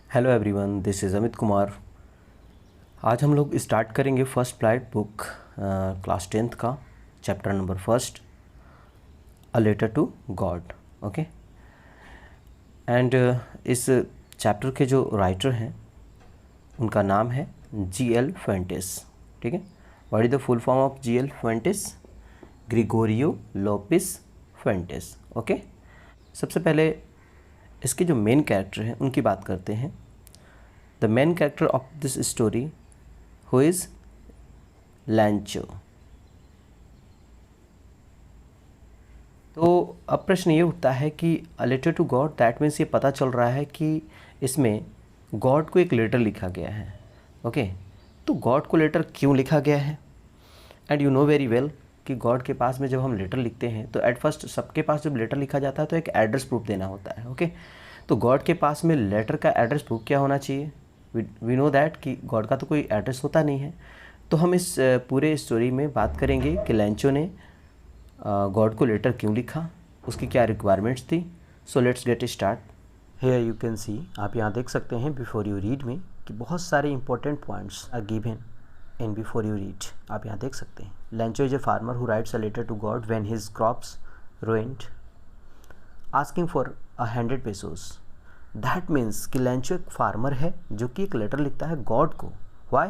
Hello everyone, this is Amit Kumar. आज हम लोग स्टार्ट करेंगे first flight book class 10th का chapter number first, a letter to God. Okay, and इस chapter के जो राइटर हैं उनका नाम है G.L. फुएंटेस। ठीक है, what is the full form of G.L. Fuentes? Gregorio Lopez Fuentes. Okay, सबसे पहले इसके जो मेन कैरेक्टर हैं उनकी बात करते हैं। The main character of this story who is Lencho. तो अब प्रश्न ये उठता है कि a letter to God, that means ये पता चल रहा है कि इसमें गॉड को एक लेटर लिखा गया है। ओके, तो गॉड को लेटर क्यों लिखा गया है? And you know very well कि गॉड के पास में जब हम लेटर लिखते हैं तो एट फर्स्ट सबके पास जब लेटर लिखा जाता है तो एक एड्रेस प्रूफ देना होता है। ओके, तो गॉड के पास में लेटर का एड्रेस प्रूफ क्या होना चाहिए? वी नो दैट कि गॉड का तो कोई एड्रेस होता नहीं है। तो हम इस पूरे स्टोरी में बात करेंगे कि लैंचो ने गॉड को लेटर क्यों लिखा, उसकी क्या रिक्वायरमेंट्स थी। So let's get start. Here you can see, आप यहाँ देख सकते हैं बिफोर यू रीड में कि बहुत सारे important points are given in before you read. आप यहाँ देख सकते हैं, Lencho is a farmer who writes a letter to God when his crops ruined asking for 100 pesos। That means कि लैंचो एक फार्मर है जो कि एक लेटर लिखता है गॉड को। वाई?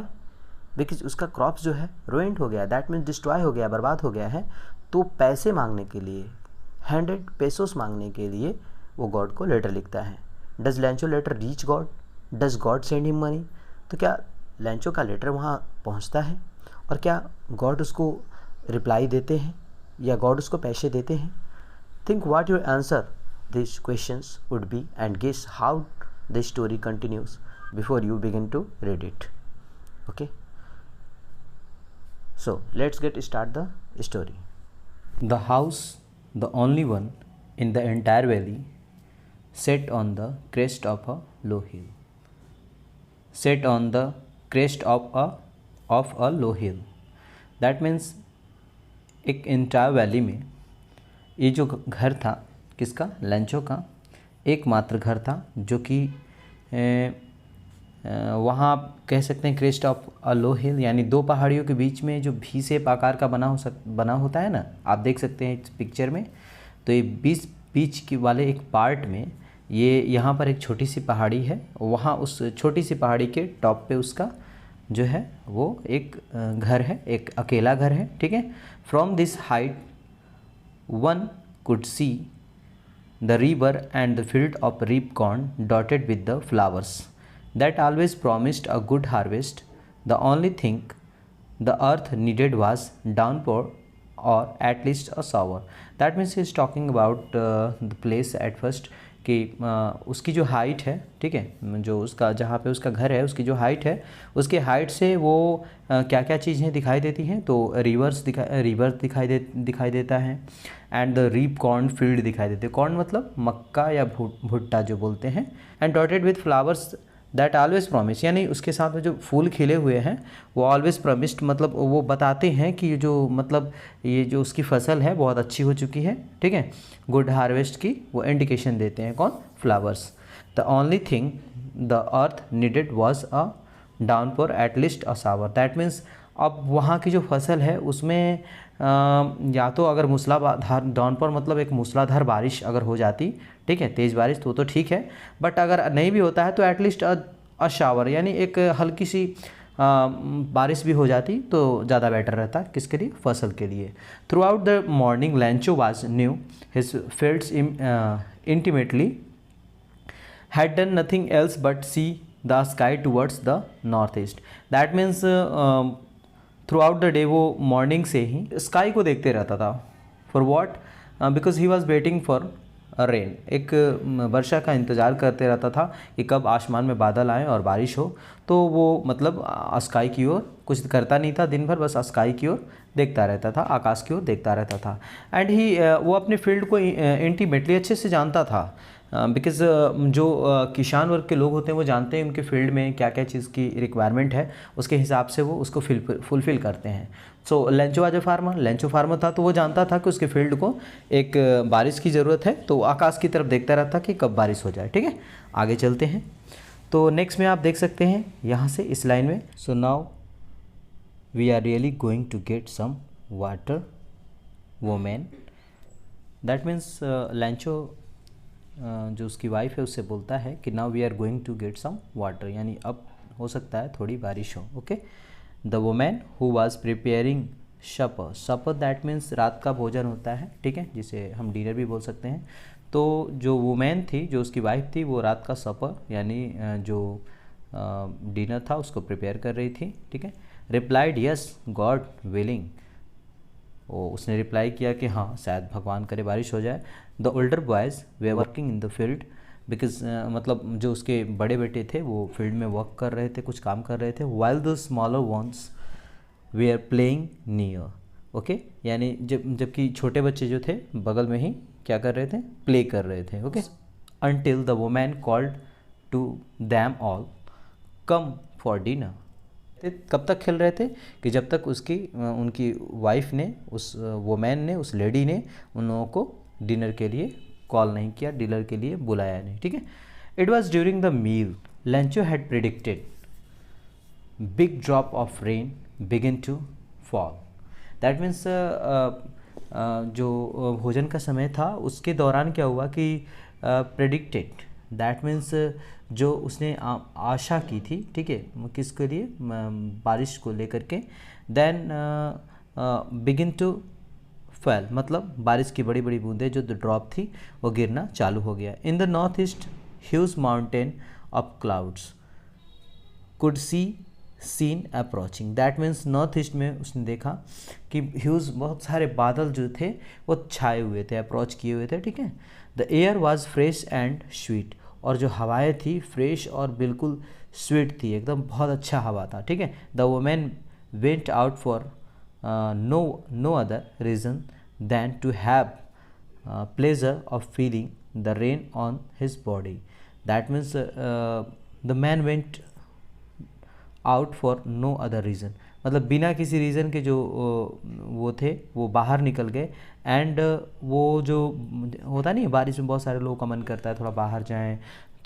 बिकॉज उसका क्रॉप्स जो है ruined हो गया, दैट मीन्स डिस्ट्रॉय हो गया, बर्बाद हो गया है। तो पैसे मांगने के लिए, 100 pesos मांगने के लिए वो गॉड को लेटर लिखता है। Does Lencho letter reach God? Does God send him money? तो क्या लैंचो का लेटर वहाँ पहुँचता है और क्या गॉड उसको रिप्लाई देते हैं या गॉड उसको पैसे देते हैं? Think what your answer these questions would be and guess how the story continues before you begin to read it. Okay, so let's get start the story. The house, the only one in the entire valley, set on the crest of a low hill. Set on the crest of a low hill. That means एक entire valley में ये जो घर था किसका? लैंचो का एकमात्र घर था जो कि वहाँ कह सकते हैं क्रेस्ट ऑफ अ लो हिल, यानी दो पहाड़ियों के बीच में जो भी शेप आकार का बना होता है ना, आप देख सकते हैं इस पिक्चर में। तो ये बीच के वाले एक पार्ट में ये यहाँ पर एक छोटी सी पहाड़ी है, वहाँ उस छोटी सी पहाड़ी के टॉप पे उसका जो है वो एक घर है, एक अकेला घर है। ठीक है, from this height one could see the river and the field of reap corn dotted with the flowers that always promised a good harvest. The only thing the earth needed was downpour or at least a shower. That means he is talking about the place at first कि उसकी जो height है, ठीक है, जो उसका जहाँ पे उसका घर है उसकी जो हाइट है, उसके हाइट से वो क्या क्या चीज़ें दिखाई देती हैं। तो रिवर्स दिखाई देता है and the ripe corn field दिखाई देते हैं। कॉर्न मतलब मक्का या भुट्टा जो बोलते हैं। And dotted with flowers that always promise, यानी उसके साथ में जो फूल खिले हुए हैं वो ऑलवेज प्रॉमिस्ड, मतलब वो बताते हैं कि जो मतलब ये जो उसकी फसल है बहुत अच्छी हो चुकी है। ठीक है, गुड हार्वेस्ट की वो इंडिकेशन देते हैं। कौन? Flowers. The only thing the earth needed was a downpour at least a shower. That means अब वहाँ की जो फसल है उसमें या तो अगर मूसलाधार डाउनपोर मतलब एक मूसलाधार बारिश अगर हो जाती, ठीक है, तेज़ बारिश, तो ठीक है। बट अगर नहीं भी होता है तो एटलीस्ट अ शावर, यानी एक हल्की सी बारिश भी हो जाती तो ज़्यादा बेटर रहता। किसके लिए? फसल के लिए। Through out the morning लैंचो was new his fields intimately, had done nothing else but see the sky towards the northeast. That means through out the day वो मॉर्निंग से ही स्काई को देखते रहता था। For what? Because he was waiting for rain, एक वर्षा का इंतज़ार करते रहता था कि कब आसमान में बादल आए और बारिश हो। तो वो मतलब स्काई की ओर कुछ करता नहीं था दिन भर, बस स्काई की ओर देखता रहता था, आकाश की ओर देखता रहता था। एंड ही वो अपने फील्ड को इंटीमेटली अच्छे से जानता था। बिकॉज़ जो किसान वर्ग के लोग होते हैं वो जानते हैं उनके फील्ड में क्या क्या चीज़ की रिक्वायरमेंट है, उसके हिसाब से वो उसको फुलफ़िल करते हैं। So Lencho was a farmer, Lencho farmer था तो वो जानता था कि उसके फील्ड को एक बारिश की ज़रूरत है, तो आकाश की तरफ देखता रहता कि कब बारिश हो जाए। ठीक है, आगे चलते हैं। तो नेक्स्ट में आप देख सकते हैं यहाँ से इस लाइन में, so now we are really going to get some water women. That means Lencho जो उसकी वाइफ है उससे बोलता है कि now we are going to get some water, यानी अब हो सकता है थोड़ी बारिश हो। Okay, the women who was preparing supper, supper that means रात का भोजन होता है, ठीक है, जिसे हम डिनर भी बोल सकते हैं। तो जो वुमेन थी, जो उसकी वाइफ थी, वो रात का सपर यानी जो डिनर था उसको प्रिपेयर कर रही थी, ठीक है। रिप्लाइड यस गॉड विलिंग, उसने रिप्लाई किया कि हाँ शायद भगवान करे बारिश हो जाए। The older boys way working in the field because मतलब जो उसके बड़े बेटे थे वो फील्ड में वर्क कर रहे थे, कुछ काम कर रहे थे। While the smaller ones were playing near, okay, यानी जबकि छोटे बच्चे जो थे बगल में ही क्या कर रहे थे, प्ले कर रहे थे। Okay, until the women called to them all come for dinner, कब तक खेल रहे थे कि जब तक उनकी वाइफ ने, उस वुमेन ने, उस लेडी ने उन लोगों को डिनर के लिए कॉल नहीं किया, डिनर के लिए बुलाया नहीं, ठीक है। It was during the meal Lencho had predicted big drop of rain begin to fall. That means जो भोजन का समय था उसके दौरान क्या हुआ कि प्रेडिक्टेड दैट मीन्स जो उसने आशा की थी, ठीक है, किसके लिए, बारिश को लेकर के। देन बिगिन टू फेल मतलब बारिश की बड़ी बड़ी बूंदें जो ड्रॉप थी वो गिरना चालू हो गया। In the north east huge mountain of clouds could see seen approaching, that means north east में उसने देखा कि ह्यूज बहुत सारे बादल जो थे वो छाए हुए थे, अप्रोच किए हुए थे, ठीक है। The air was fresh and sweet, और जो हवाएं थी फ्रेश और बिल्कुल स्वीट थी, एकदम बहुत अच्छा हवा था, ठीक है। The women went out for no other reason than to have pleasure of feeling the rain on his body. That means the man went out for no other reason, मतलब बिना किसी रीज़न के जो वो थे वो बाहर निकल गए। एंड वो जो होता नहीं है बारिश में बहुत सारे लोगों का मन करता है थोड़ा बाहर जाएं,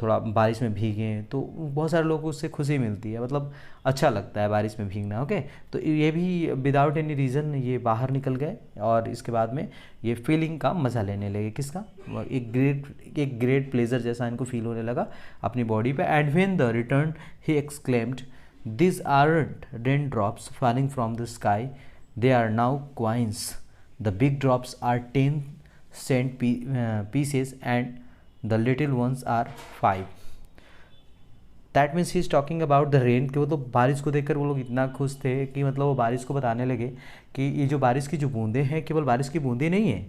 थोड़ा बारिश में भीगें, तो बहुत सारे लोगों को उससे खुशी मिलती है, मतलब अच्छा लगता है बारिश में भीगना। ओके, तो ये भी विदाउट एनी रीज़न ये बाहर निकल गए और इसके बाद में ये फीलिंग का मज़ा लेने लगे, किसका, एक ग्रेट प्लेजर जैसा इनको फील होने लगा अपनी बॉडी पे। And when the return he exclaimed these aren't raindrops falling from the sky, they are now coins. The big drops are 10 cent pieces and the little ones are 5. That means he is talking about the rain, कि वो तो बारिश को देखकर वो लोग इतना खुश थे कि मतलब वो बारिश को बताने लगे कि ये जो बारिश की जो बूंदें हैं केवल बारिश की बूंदें नहीं है,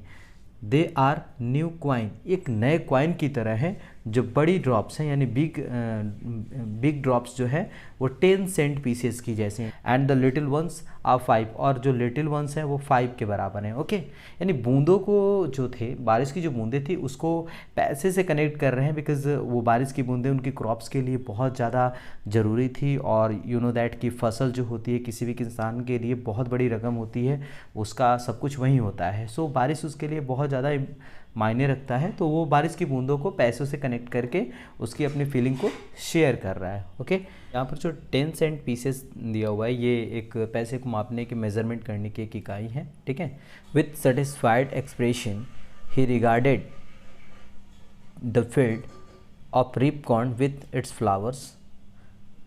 दे आर न्यू क्वाइन, एक नए क्वाइन की तरह है। जो बड़ी ड्रॉप्स हैं यानी बिग ड्रॉप्स जो है वो 10 सेंट पीसेस की जैसे हैं। And the little ones are 5, और जो लिटिल वंस हैं वो 5 के बराबर हैं। ओके, यानी बूंदों को जो थे, बारिश की जो बूंदें थी उसको पैसे से कनेक्ट कर रहे हैं, बिकॉज वो बारिश की बूंदें उनकी क्रॉप्स के लिए बहुत ज़्यादा ज़रूरी थी। और यू नो दैट की फसल जो होती है किसी भी इंसान के लिए बहुत बड़ी रकम होती है, उसका सब कुछ वहीं होता है। सो बारिश उसके लिए बहुत ज़्यादा मायने रखता है, तो वो बारिश की बूंदों को पैसों से कनेक्ट करके उसकी अपनी फीलिंग को शेयर कर रहा है। ओके, यहाँ पर जो 10 सेंट पीसेस दिया हुआ है ये एक पैसे को मापने की, मेजरमेंट करने की एक इकाई है, ठीक है। With satisfied expression he regarded the field of ripe corn with its flowers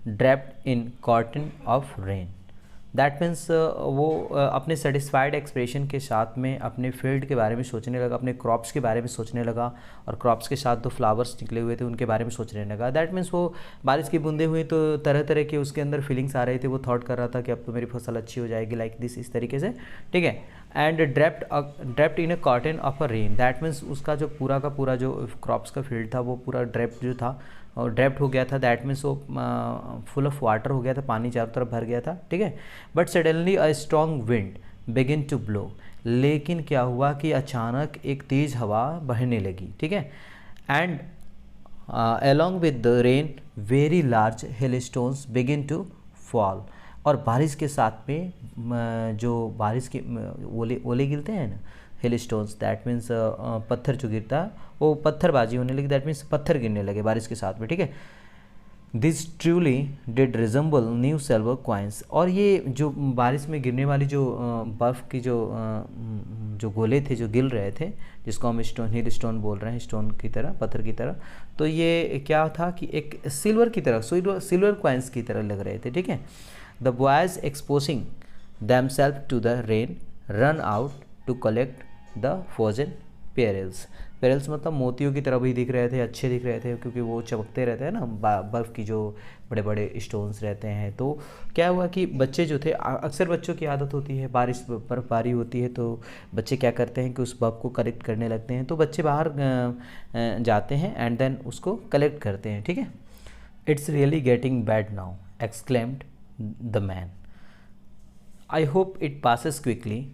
draped in cotton of rain. That means वो अपने सेटिस्फाइड एक्सप्रेशन के साथ में अपने फील्ड के बारे में सोचने लगा, अपने क्रॉप्स के बारे में सोचने लगा, और क्रॉप्स के साथ जो फ्लावर्स निकले हुए थे उनके बारे में सोचने लगा। दैट मीन्स वो बारिश की बूंदें हुई तो तरह तरह के उसके अंदर फीलिंग्स आ रहे थे, वो थॉट कर रहा था कि अब तो मेरी फसल अच्छी हो जाएगी, लाइक दिस, इस तरीके से, ठीक है। And draped in A cotton of a rain, that means उसका जो पूरा का पूरा जो क्रॉप्स का फील्ड था वो पूरा ड्रेप्ड जो था और ड्रेप्ट हो गया था। दैट मीन्स वो फुल ऑफ वाटर हो गया था, पानी चारों तरफ भर गया था, ठीक है। But suddenly a strong wind begin to blow, लेकिन क्या हुआ कि अचानक एक तेज़ हवा बहने लगी, ठीक है। And along with the rain very large hail stones begin to fall, और बारिश के साथ में जो बारिश के ओले गिरते हैं ना, हिल स्टोन्स, दैट मीन्स पत्थर जो गिरता है वो पत्थरबाजी होने लगी, दैट मीन्स पत्थर गिरने लगे बारिश के साथ में, ठीक है। This truly did resemble new silver coins. और ये जो बारिश में गिरने वाली जो बर्फ़ की जो गोले थे जो गिर रहे थे, जिसको हम स्टोन, हिल स्टोन बोल रहे हैं, स्टोन की तरह, पत्थर की तरह, तो ये क्या था कि एक सिल्वर की तरह, सिल्वर कॉइन्स की तरह लग रहे थे, ठीक है। The boys exposing themselves to the rain run out to collect the frozen pearls. Pearls मतलब मोतियों की तरह भी दिख रहे थे, अच्छे दिख रहे थे, क्योंकि वो चमकते रहते हैं ना, बर्फ़ की जो बड़े बड़े स्टोन्स रहते हैं। तो क्या हुआ कि बच्चे जो थे, अक्सर बच्चों की आदत होती है, बारिश बर्फबारी होती है तो बच्चे क्या करते हैं कि उस बर्फ़ को कलेक्ट करने लगते हैं। तो बच्चे बाहर जाते हैं एंड देन उसको कलेक्ट करते हैं, ठीक है। It's really getting bad now exclaimed the man, I hope it passes quickly.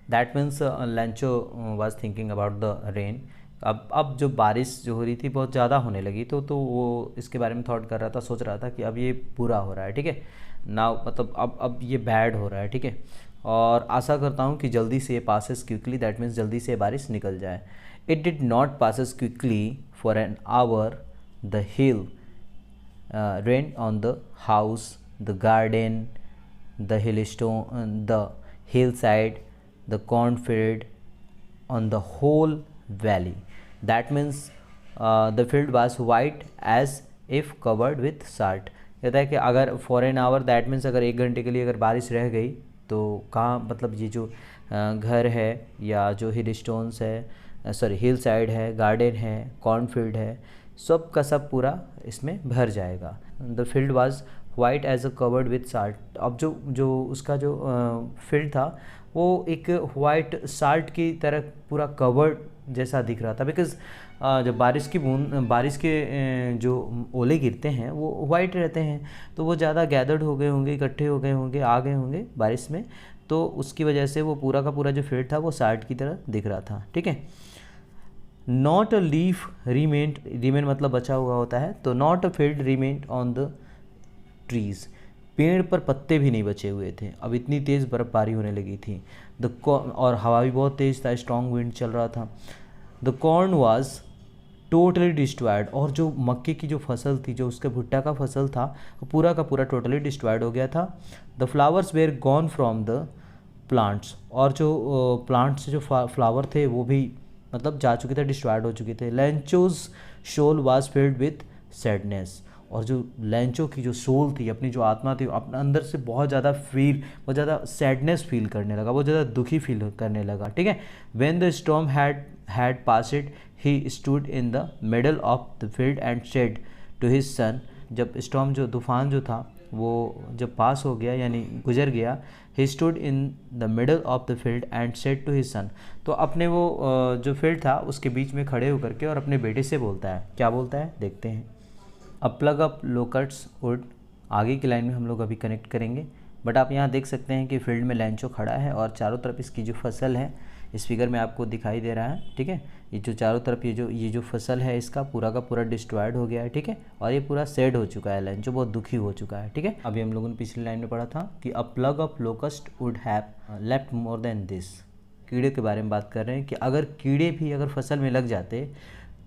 That means लैंचो was thinking about the rain. अब जो बारिश जो हो रही थी बहुत ज़्यादा होने लगी, तो वो इसके बारे में थॉट कर रहा था, सोच रहा था कि अब ये बुरा हो रहा है, ठीक है ना, मतलब अब ये बैड हो रहा है, ठीक है। और आशा करता हूँ कि जल्दी से ये पासिस क्विकली, दैट मीन्स जल्दी से बारिश निकल जाए। It did not passes quickly for an hour, the hill rain on the house, the garden, the the hillside, the cornfield, on the whole valley. That means the field was white as if covered with salt. कहता है कि अगर for an hour, that means अगर 1 घंटे के लिए अगर बारिश रह गई तो कहाँ, मतलब ये जो घर है या जो हिल स्टोन्स है, सॉरी हिल साइड है, गार्डन है, कॉर्नफील्ड है, सब का सब पूरा इसमें भर जाएगा। The field was white as a covered with salt. अब जो उसका जो फील्ड था वो एक वाइट साल्ट की तरह पूरा कवर्ड जैसा दिख रहा था, बिकॉज जब बारिश के जो ओले गिरते हैं वो वाइट रहते हैं, तो वो ज़्यादा गैदर्ड हो गए होंगे, इकट्ठे हो गए होंगे, आ गए होंगे बारिश में, तो उसकी वजह से वो पूरा का पूरा जो फील्ड था वो साल्ट की तरह दिख रहा था, ठीक है। नॉट अ लीफ रिमेन मतलब बचा हुआ होता है, तो not a field remain on the trees, पेड़ पर पत्ते भी नहीं बचे हुए थे। अब इतनी तेज़ बर्फबारी होने लगी थी। और हवा भी बहुत तेज़ था, स्ट्रॉन्ग विंड चल रहा था। The corn was totally destroyed, और जो मक्के की जो फसल थी, जो उसके भुट्टा का फसल था, वो पूरा का पूरा टोटली डिस्ट्रॉयड हो गया था। The flowers were gone from the plants, और जो प्लांट्स से जो फ्लावर थे वो भी मतलब जा चुके थे, डिस्ट्रॉयड हो चुके थे। लैंचोज शोल वाज फिल्ड विथ सैडनेस, और जो लैंचो की जो सोल थी, अपनी जो आत्मा थी, अपने अंदर से बहुत ज़्यादा सैडनेस फील करने लगा, बहुत ज़्यादा दुखी फील करने लगा, ठीक है। When the storm had passed he stood in the middle of the field and said to his son. जब स्टॉर्म जो तूफान जो था वो जब पास हो गया यानी गुजर गया, he stood in the middle of the field and said to his son, तो अपने वो जो फील्ड था उसके बीच में खड़े होकर के और अपने बेटे से बोलता है, क्या बोलता है देखते हैं। A plug up locusts would, आगे की लाइन में हम लोग अभी कनेक्ट करेंगे, बट आप यहाँ देख सकते हैं कि फील्ड में लैंचो खड़ा है और चारों तरफ इसकी जो फसल है इस फिगर में आपको दिखाई दे रहा है, ठीक है। ये जो चारों तरफ ये जो फसल है इसका पूरा का पूरा डिस्ट्रॉयड हो गया है, ठीक है, और ये पूरा सैड हो चुका है, लैंचो बहुत दुखी हो चुका है, ठीक है। अभी हम लोगों ने पिछली लाइन में पढ़ा था कि a plug of locust would have left more than this, कीड़े के बारे में बात कर रहे हैं कि अगर कीड़े भी अगर फसल में लग जाते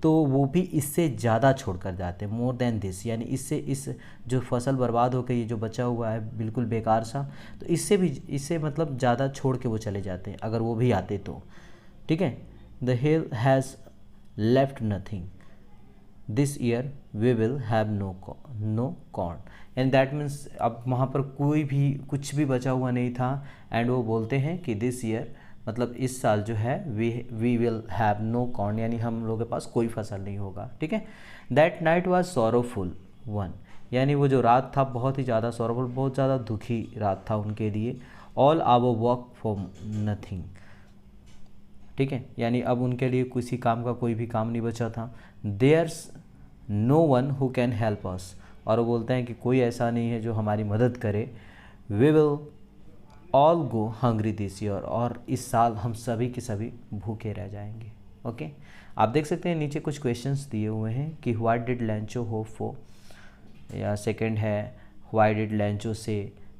तो वो भी इससे ज़्यादा छोड़ कर जाते, मोर देन दिस, यानी इस जो फसल बर्बाद होकर ये जो बचा हुआ है बिल्कुल बेकार सा, तो इससे मतलब ज़्यादा छोड़ के वो चले जाते हैं अगर वो भी आते तो, ठीक है। The hill has left nothing this year, we will have no corn, and that means अब वहाँ पर कोई भी कुछ भी बचा हुआ नहीं था, एंड वो बोलते हैं कि दिस ईयर मतलब इस साल जो है we will have no corn, यानी हम लोगों के पास कोई फसल नहीं होगा, ठीक है। That night was sorrowful one, यानी वो जो रात था बहुत ही ज़्यादा सॉरोफुल, बहुत ज़्यादा दुखी रात था उनके लिए। All our work for nothing, ठीक है, यानी अब उनके लिए किसी काम का कोई भी काम नहीं बचा था। There's no one who can help us, और वो बोलते हैं कि कोई ऐसा नहीं है जो हमारी मदद करे। We will all go hungry this year, और इस साल हम सभी के सभी भूखे रह जाएंगे, ओके। आप देख सकते हैं नीचे कुछ क्वेश्चंस दिए हुए हैं कि what did Lencho hope for, या सेकंड है why did Lencho say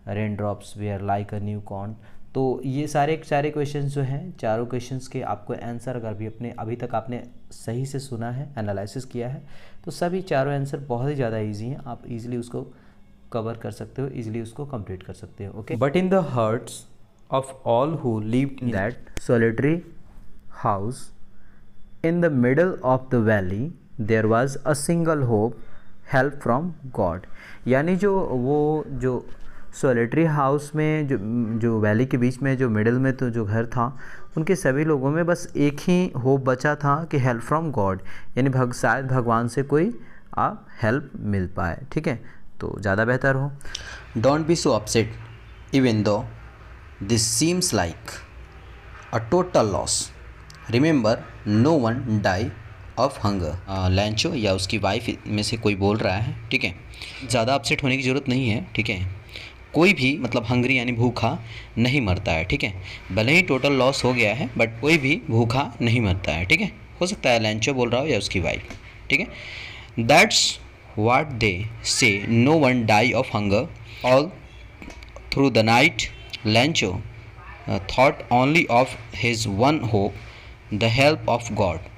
rain drops were like a new corn. तो ये सारे क्वेश्चंस जो हैं, चारों क्वेश्चंस के आपको आंसर अगर अभी तक आपने सही से सुना है, एनालिसिस किया है, तो सभी चारों आंसर बहुत ही ज़्यादा ईजी हैं, आप इजीली उसको कवर कर सकते हो, इजीली उसको कंप्लीट कर सकते हो। Okay, but in the hearts of all who lived in that solitary house in the middle of the valley there was a single hope, help from God. यानी जो सॉलिटरी हाउस में जो valley के बीच में जो मिडिल में तो जो घर था, उनके सभी लोगों में बस एक ही होप बचा था कि हेल्प फ्रॉम गॉड, यानी शायद भगवान से कोई आप हेल्प मिल पाए। ठीक है, तो ज़्यादा बेहतर हो। Don't be so upset even though this seems like a total loss, remember no one die of hunger. Lencho या उसकी वाइफ में से कोई बोल रहा है, ठीक है। ज़्यादा अपसेट होने की ज़रूरत नहीं है, ठीक है। कोई भी मतलब हंग्री यानी भूखा नहीं मरता है, ठीक है। भले ही टोटल लॉस हो गया है बट कोई भी भूखा नहीं मरता है, ठीक है। हो सकता है लैंचो बोल रहा हो या उसकी वाइफ, ठीक है। That's what they say, no one die of hunger all through the night. Lencho thought only of his one hope, the help of God,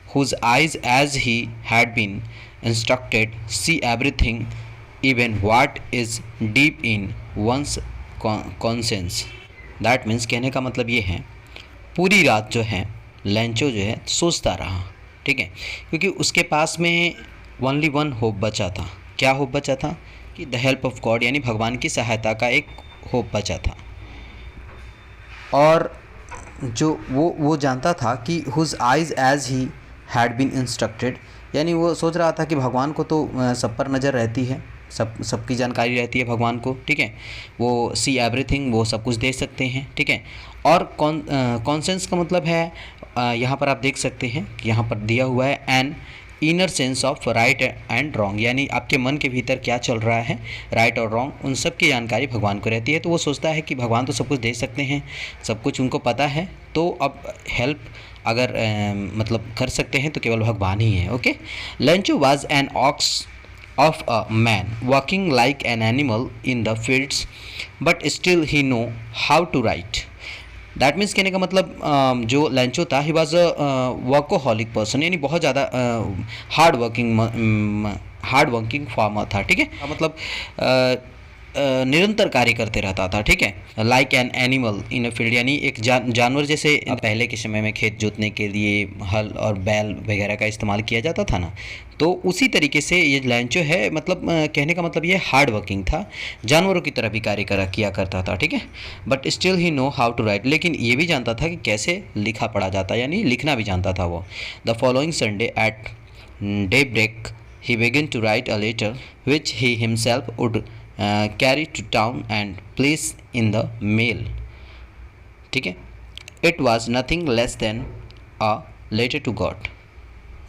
whose eyes, as he had been instructed, see everything, even what is deep in one's conscience. That means कहने का मतलब ये है, पूरी रात जो है लैंचो जो है सोचता रहा, ठीक है, क्योंकि उसके पास में ओनली वन होप बचा था। क्या होप बचा था? कि द हेल्प ऑफ गॉड, यानी भगवान की सहायता का एक होप बचा था। और जो वो जानता था कि whose eyes as he had been instructed, यानी वो सोच रहा था कि भगवान को तो सब पर नज़र रहती है, सबकी जानकारी रहती है भगवान को, ठीक है। वो सी एवरीथिंग, वो सब कुछ देख सकते हैं, ठीक है। और कॉन्सेंस का मतलब है, यहाँ पर आप देख सकते हैं कि यहाँ पर दिया हुआ है an inner sense of right and wrong, यानी आपके मन के भीतर क्या चल रहा है, राइट और रॉन्ग, उन सब की जानकारी भगवान को रहती है। तो वो सोचता है कि भगवान तो सब कुछ देख सकते हैं, सब कुछ उनको पता है, तो अब हेल्प अगर मतलब कर सकते हैं तो केवल भगवान ही है। Okay, लैंचो was an ox of a man walking like an animal in the fields, but still he know how to write. That means कहने का मतलब जो लैंचो था, he was a workaholic person, यानी बहुत ज़्यादा हार्ड वर्किंग फार्मर था, ठीक है। मतलब निरंतर कार्य करते रहता था, ठीक है। Like an animal in a field, यानी एक जानवर जैसे पहले के समय में खेत जोतने के लिए हल और बैल वगैरह का इस्तेमाल किया जाता था ना, तो उसी तरीके से ये लैंचो है, मतलब कहने का मतलब ये हार्ड वर्किंग था, जानवरों की तरह भी कार्य किया करता था, ठीक है। But still he know how to write, लेकिन ये भी जानता था कि कैसे लिखा पढ़ा जाता है, यानी लिखना भी जानता था वो। The following Sunday at day break he begin to write a letter which he himself would carry to town and place in the mail, ठीक है। It was nothing less than a letter to God.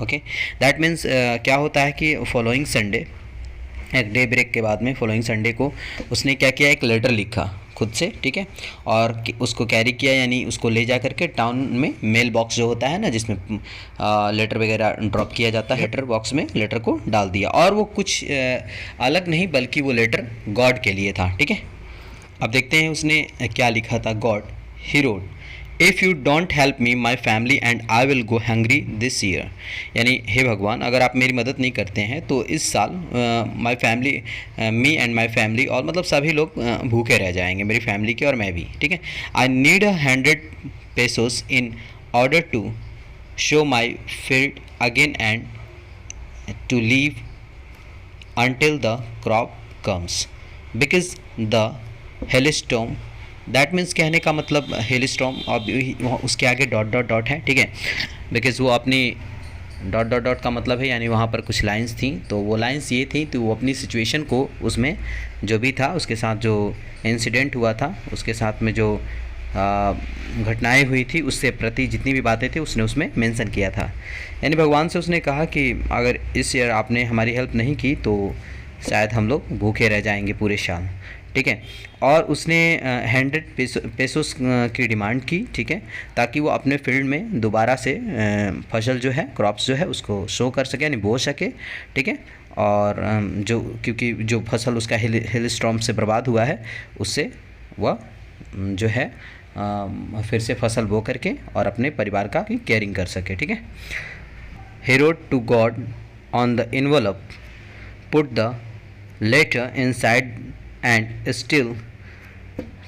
Okay, that means क्या होता है कि following Sunday, एक day break के बाद में फॉलोइंग संडे को उसने क्या किया, एक लेटर लिखा खुद से, ठीक है, और उसको कैरी किया, यानी उसको ले जा करके टाउन में मेल बॉक्स जो होता है ना, जिसमें लेटर वगैरह ड्रॉप किया जाता है, लेटर बॉक्स में लेटर को डाल दिया। और वो कुछ अलग नहीं बल्कि वो लेटर गॉड के लिए था, ठीक है। अब देखते हैं उसने क्या लिखा था। God, he wrote, if you don't help me my family and I will go hungry this year, यानी हे भगवान, अगर आप मेरी मदद नहीं करते हैं तो इस साल my family, me and my family, और मतलब सभी लोग भूखे रह जाएंगे, मेरी फैमिली के और मैं भी, ठीक है। I need 100 pesos in order to sow my field again and to live until the crop comes because the hailstorm, that means कहने का मतलब हेलस्टॉर्म, अब उसके आगे डॉट डॉट डॉट है, ठीक है, बिकॉज वो अपनी डॉट डॉट डॉट का मतलब है, यानी वहाँ पर कुछ लाइंस थी, तो वो लाइंस ये थी, तो वो अपनी सिचुएशन को उसमें जो भी था, उसके साथ जो इंसिडेंट हुआ था, उसके साथ में जो घटनाएं हुई थी, उससे प्रति जितनी भी बातें थी उसने उसमें मेंशन किया था। यानी भगवान से उसने कहा कि अगर इस ईयर आपने हमारी हेल्प नहीं की तो शायद हम लोग भूखे रह जाएंगे पूरे साल, ठीक है। और उसने 100 पेसोस की डिमांड की, ठीक है, ताकि वो अपने फील्ड में दोबारा से फसल जो है, क्रॉप्स जो है, उसको शो कर सके, यानी बो सके, ठीक है। और जो क्योंकि जो फसल उसका हेलस्टॉर्म से बर्बाद हुआ है, उससे वह जो है फिर से फसल बो करके और अपने परिवार का केयरिंग कर सके, ठीक है। He wrote to God on the envelope, put the letter inside, and still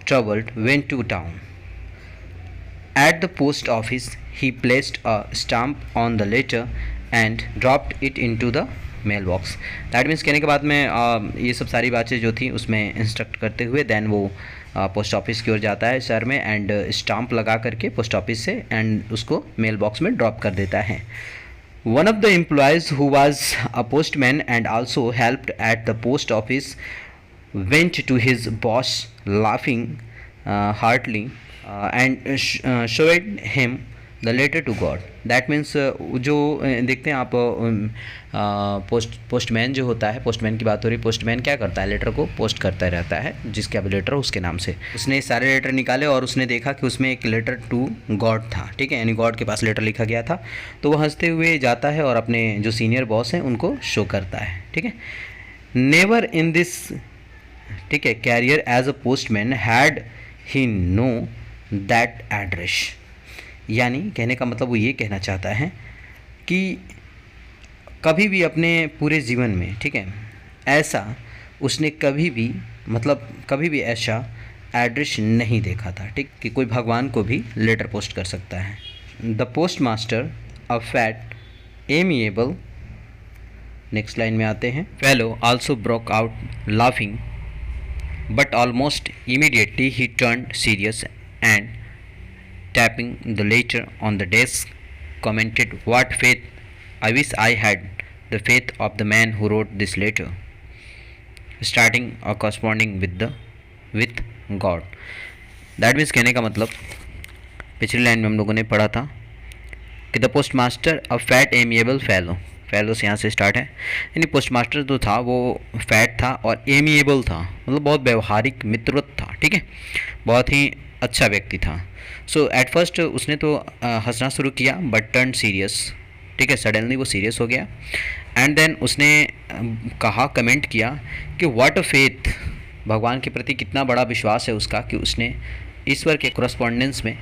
troubled went to town. At the post office, he placed a stamp on the letter and dropped it into the mailbox. That means कहने के बाद में ये सब सारी बातें जो थी उसमें इंस्ट्रक्ट करते हुए देन वो पोस्ट ऑफिस की ओर जाता है शहर में एंड स्टाम्प लगा करके पोस्ट ऑफिस से एंड उसको मेल बॉक्स में ड्रॉप कर देता है। One of the employees, who was a postman and also helped at the post office, went to his boss laughing heartily and showed him the letter to God. That means जो देखते हैं आप postman जो होता है, postman की बात हो रही, पोस्टमैन क्या करता है, लेटर को पोस्ट करता रहता है, जिसका भी लेटर उसके नाम से। उसने सारे लेटर निकाले और उसने देखा कि उसमें एक लेटर टू गॉड था, ठीक है, यानी गॉड के पास लेटर लिखा गया था। तो वो हंसते हुए जाता है और अपने जो सीनियर बॉस हैं उनको शो करता है, ठीक है। नेवर इन दिस, ठीक है, career as a postman had he know that address. यानी कहने का मतलब वो ये कहना चाहता है कि कभी भी अपने पूरे जीवन में, ठीक है, ऐसा उसने कभी भी मतलब कभी भी ऐसा एड्रेस नहीं देखा था, ठीक, कि कोई भगवान को भी लेटर पोस्ट कर सकता है। The post master a fat amiable, next line में आते हैं, fellow also broke out laughing but almost immediately he turn serious and tapping the letter on the desk commented, what faith, I wish I had the faith of the man who wrote this letter, starting or corresponding with God. That means कहने का मतलब पिछली line में हम लोगों ने पढ़ा था कि the post master a fat amiable fellow, fellow से यहाँ से स्टार्ट है, यानी पोस्ट मास्टर जो था वो फैट था और एमिएबल था, मतलब बहुत व्यवहारिक मित्रवत था, ठीक है, बहुत ही अच्छा व्यक्ति था। सो एट फर्स्ट उसने तो हंसना शुरू किया बट टर्न सीरियस, ठीक है, सडनली वो सीरियस हो गया एंड देन उसने कहा, कमेंट किया कि व्हाट अ फेथ, भगवान के प्रति कितना बड़ा विश्वास है उसका कि उसने ईश्वर के कोरस्पॉन्डेंस में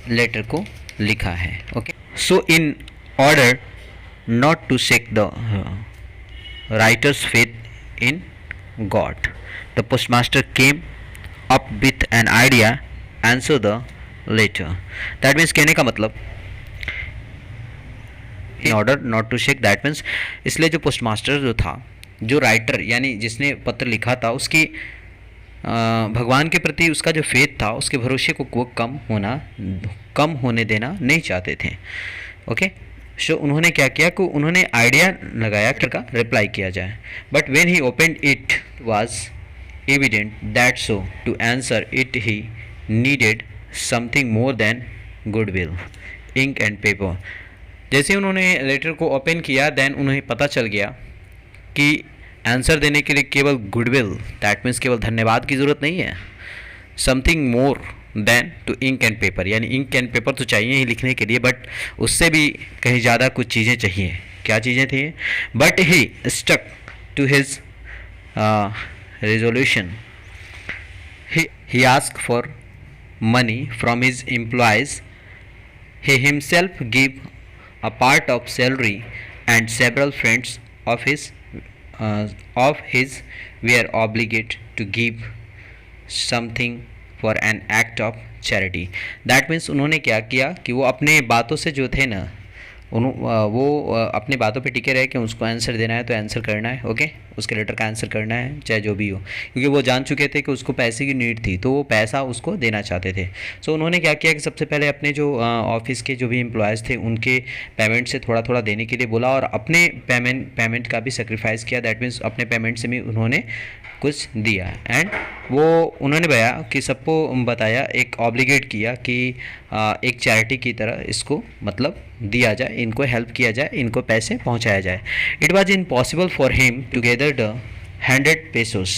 लेटर को लिखा है। Okay, so in order not to shake the writer's faith in God, the postmaster came up with an idea, answer the letter. That means कहने का मतलब in order not to shake, that means इसलिए जो post master जो था, जो writer यानी जिसने पत्र लिखा था, उसकी भगवान के प्रति उसका जो फेथ था, उसके भरोसे को वो कम होने देना नहीं चाहते थे। ओके, सो उन्होंने क्या किया कि उन्होंने आइडिया लगाया कि का रिप्लाई किया जाए, but when he opened it was evident that so to answer it he needed something more than goodwill, ink and paper। जैसे उन्होंने लेटर को ओपन किया देन उन्हें पता चल गया कि आंसर देने के लिए केवल गुडविल, दैट मीन्स केवल धन्यवाद की ज़रूरत नहीं है, something more than to ink and paper, यानी इंक एंड पेपर तो चाहिए ही लिखने के लिए, बट उससे भी कहीं ज़्यादा कुछ चीज़ें चाहिए। क्या चीज़ें थी? But he stuck to his resolution, he asked for money from his employees, he himself gave a part of salary, and several friends of his were obligated to give something for an act of charity। That means उन्होंने क्या किया कि वो अपने बातों से जो थे ना, वो अपने बातों पे टिके रहे कि उसको आंसर देना है तो आंसर करना है, ओके, उसके लेटर का आंसर करना है चाहे जो भी हो, क्योंकि वो जान चुके थे कि उसको पैसे की नीड थी तो वो पैसा उसको देना चाहते थे। सो उन्होंने क्या किया कि सबसे पहले अपने जो ऑफिस के जो भी एम्प्लॉयज़ थे उनके पेमेंट से थोड़ा थोड़ा देने के लिए बोला और अपने पेमेंट का भी सेक्रीफाइस किया, दैट मीन्स अपने पेमेंट से भी उन्होंने कुछ दिया एंड वो उन्होंने कि सबको बताया, एक ऑब्लिगेट किया कि एक चैरिटी की तरह इसको मतलब दिया जाए, इनको हेल्प किया जाए, इनको पैसे पहुंचाया जाए। It was impossible for him to gather the 100 pesos,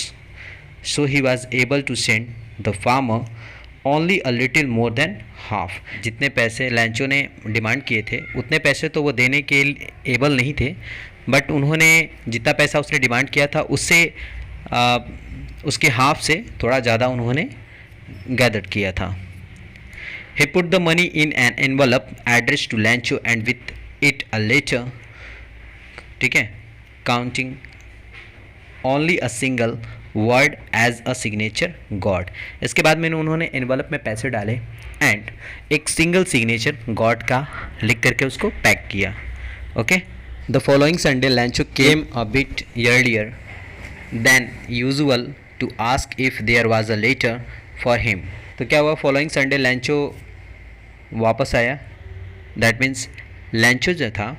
so he was able to send the farmer only a little more than half। जितने पैसे लैंचो ने डिमांड किए थे उतने पैसे तो वो देने के एबल नहीं थे, बट उन्होंने जितना पैसा उसने डिमांड किया था उससे उसके हाफ से थोड़ा ज़्यादा उन्होंने गैदर किया था। He put the money in an envelope addressed to Lancho and with it a letter, ठीक है, counting only a single word as a signature God। इसके बाद में उन्होंने एनवलप में पैसे डाले एंड एक सिंगल सिग्नेचर गॉड का लिख करके उसको पैक किया। Okay, the following Sunday Lencho came a bit earlier than usual to ask if there was a letter for him. तो क्या हुआ, फॉलोइंग संडे लैंचो वापस आया। दैट मीन्स लैंचो जो था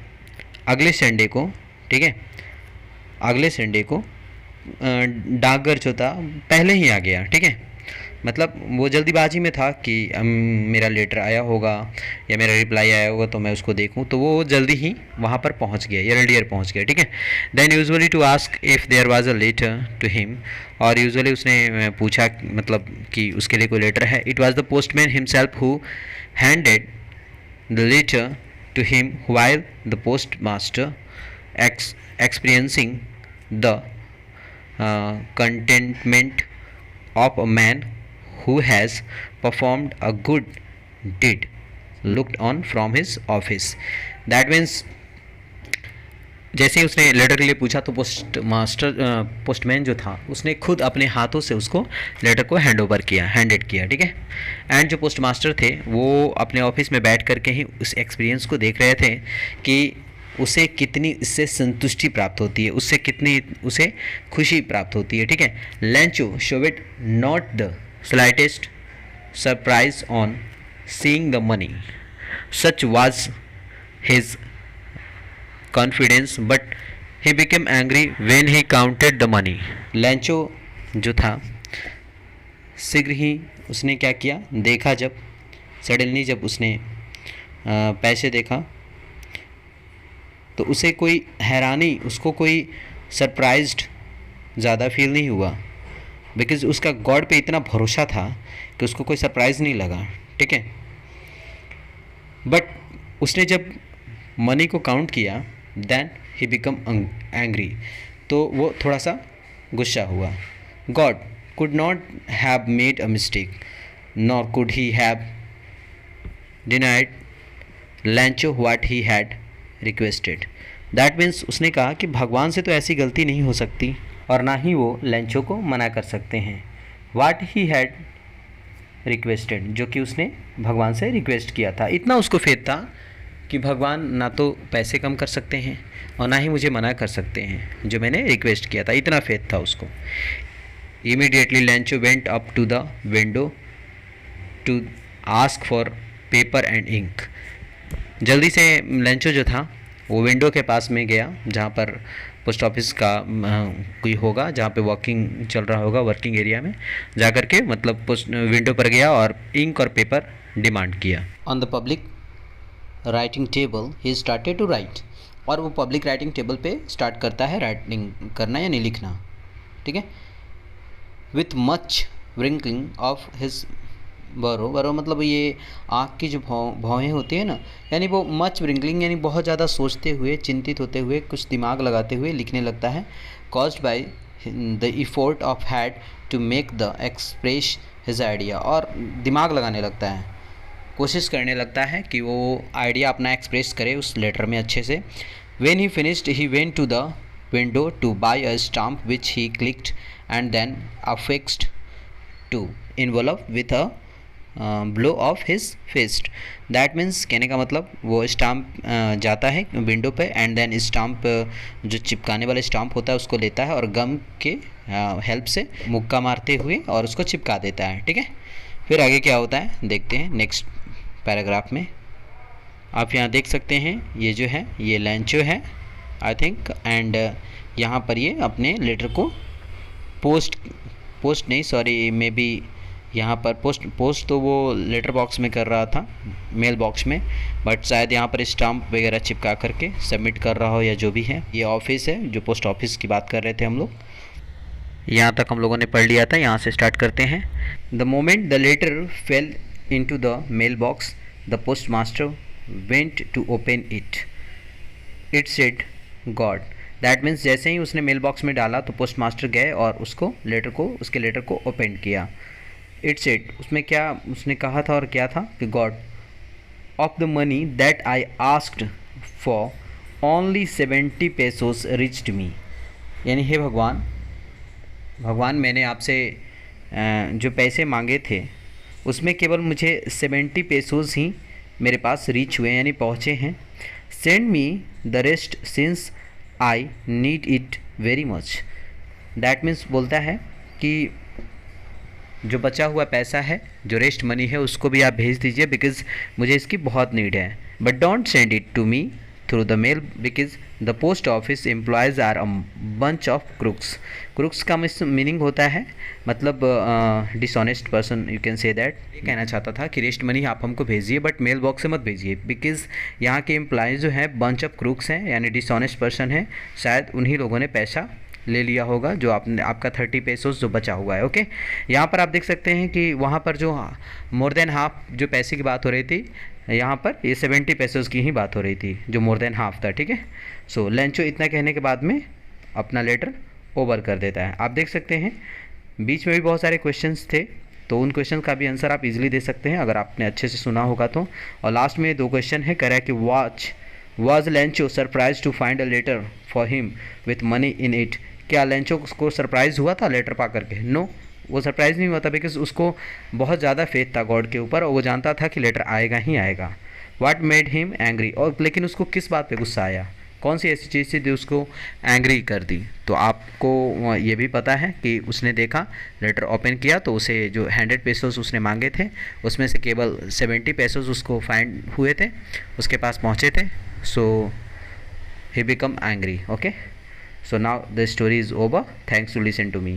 अगले संडे को, ठीक है, अगले संडे को डाकघर जो था पहले ही आ गया। ठीक है, मतलब वो जल्दीबाजी में था कि मेरा लेटर आया होगा या मेरा रिप्लाई आया होगा तो मैं उसको देखूं, तो वो जल्दी ही वहाँ पर पहुँच गया, अर्लियर पहुँच गया। ठीक है, than usually to ask if there was a letter to him, और यूजुअली उसने पूछा मतलब कि उसके लिए कोई लेटर है। It was the postman himself who handed the letter to him while the post master experiencing the contentment of a man who has performed a good deed looked on from his office। That means जैसे ही उसने letter के लिए पूछा तो postman जो था उसने खुद अपने हाथों से उसको लेटर को हैंडेड किया। ठीक है, एंड जो पोस्ट मास्टर थे वो अपने ऑफिस में बैठ करके ही उस एक्सपीरियंस को देख रहे थे कि उसे कितनी इससे संतुष्टि प्राप्त होती है, उससे कितनी उसे खुशी प्राप्त होती है। ठीक है, Lencho showed not the slightest surprise on seeing the money, such was his confidence but he became angry when he counted the money. Lencho जो था शीघ्र ही उसने क्या किया, देखा जब सडनली जब उसने पैसे देखा तो उसे कोई हैरानी, उसको कोई सरप्राइज्ड ज़्यादा फील नहीं हुआ, बिकॉज़ उसका गॉड पे इतना भरोसा था कि उसको कोई सरप्राइज़ नहीं लगा। ठीक है, बट उसने जब मनी को काउंट किया देन ही बिकम एंग्री, तो वो थोड़ा सा गुस्सा हुआ। God could not have made a mistake nor could he have denied लैंचो what he had requested. That means उसने कहा कि भगवान से तो ऐसी गलती नहीं हो सकती और ना ही वो लैंचो को मना कर सकते हैं। वाट ही हैड रिक्वेस्टेड, जो कि उसने भगवान से रिक्वेस्ट किया था। इतना उसको फेथ था कि भगवान ना तो पैसे कम कर सकते हैं और ना ही मुझे मना कर सकते हैं जो मैंने रिक्वेस्ट किया था, इतना फेथ था उसको। Immediately Lencho went up to the window to ask for paper and ink. जल्दी से लैंचो जो था वो विंडो के पास में गया जहाँ पर पोस्ट ऑफिस का कोई होगा, जहाँ पे वर्किंग चल रहा होगा, वर्किंग एरिया में जा कर के मतलब विंडो पर गया और इंक और पेपर डिमांड किया। On the public writing table he started to write, और वो पब्लिक राइटिंग टेबल पे स्टार्ट करता है राइटिंग करना यानी लिखना। ठीक है, with much wrinkling of his brow मतलब ये आँख की जो भौहें होती है ना, यानी वो मच व्रिंकलिंग यानी बहुत ज़्यादा सोचते हुए, चिंतित होते हुए, कुछ दिमाग लगाते हुए लिखने लगता है। Caused by the effort of had to make the express his idea, और दिमाग लगाने लगता है, कोशिश करने लगता है कि वो आइडिया अपना एक्सप्रेस करे उस लेटर में अच्छे से। When he finished he went to the window to buy a stamp which he licked and then affixed to envelope with a blow of his fist. That means कहने का मतलब वो स्टाम्प जाता है विंडो पे एंड देन स्टाम्प जो चिपकाने वाला स्टाम्प होता है उसको लेता है और गम के हेल्प से मुक्का मारते हुए और उसको चिपका देता है। ठीक है, फिर आगे क्या होता है देखते हैं नेक्स्ट पैराग्राफ में। आप यहाँ देख सकते हैं ये जो है ये लैंचो है आई थिंक, एंड यहाँ पर ये अपने लेटर को पोस्ट नहीं सॉरी मे बी यहाँ पर पोस्ट तो वो लेटर बॉक्स में कर रहा था, मेल बॉक्स में, बट शायद यहाँ पर स्टाम्प वगैरह चिपका करके सबमिट कर रहा हो या जो भी है। ये ऑफिस है, जो पोस्ट ऑफिस की बात कर रहे थे हम लोग, यहाँ तक हम लोगों ने पढ़ लिया था। यहाँ से स्टार्ट करते हैं। The moment the letter fell into the mail box the post master went to open it said God. That means जैसे ही उसने मेल बॉक्स में डाला तो पोस्ट मास्टर गए और उसके लेटर को ओपन किया। इट सेड, उसमें क्या उसने कहा था और क्या था कि God of the money that I asked for only 70 pesos reached me, यानी हे भगवान, भगवान मैंने आपसे जो पैसे मांगे थे उसमें केवल मुझे 70 पेसोस ही मेरे पास रीच हुए यानी पहुँचे हैं। Send me the rest since I need it very much. That means बोलता है कि जो बचा हुआ पैसा है, जो रेस्ट मनी है, उसको भी आप भेज दीजिए बिकॉज़ मुझे इसकी बहुत नीड है। But don't send it to me through the mail because the post office employees are a bunch of crooks. Crooks का मीनिंग होता है मतलब dishonest person, you can say that. ये कहना चाहता था कि रेस्ट मनी आप हमको भेजिए बट मेल बॉक्स से मत भेजिए बिकॉज़ यहाँ के एम्प्लॉयज़ जो है बंच ऑफ क्रुक्स हैं, यानी डिसऑनेस्ट पर्सन है। शायद उन्हीं लोगों ने पैसा ले लिया होगा जो आपने, आपका 30 पेसोस जो बचा हुआ है। ओके, यहाँ पर आप देख सकते हैं कि वहाँ पर जो मोर देन हाफ जो पैसे की बात हो रही थी, यहाँ पर ये 70 पेसोस की ही बात हो रही थी जो मोर देन हाफ था। ठीक है, सो लेंचो इतना कहने के बाद में अपना लेटर ओवर कर देता है। आप देख सकते हैं बीच में भी बहुत सारे क्वेश्चंस थे, तो उन क्वेश्चन का भी आंसर आप इजीली दे सकते हैं अगर आपने अच्छे से सुना होगा तो। और लास्ट में 2 क्वेश्चन है, कह रहा है कि was Lencho surprise to find a letter for him with money in it. क्या लेंचो को सरप्राइज़ हुआ था लेटर पा करके? नो, वो सरप्राइज़ नहीं हुआ था बिकॉज उसको बहुत ज़्यादा फेथ था गॉड के ऊपर और वो जानता था कि लेटर आएगा ही आएगा। व्हाट मेड हिम एंग्री, और लेकिन उसको किस बात पे गुस्सा आया, कौन सी ऐसी चीज़ थी जो उसको एंग्री कर दी? तो आपको ये भी पता है कि उसने देखा, लेटर ओपन किया तो उसे जो 100 पेसोस उसने मांगे थे उसमें से केवल 70 पेसोस उसको फाइंड हुए थे, उसके पास पहुँचे थे। So he become angry. Okay, so now the story is over. Thanks to listen to me.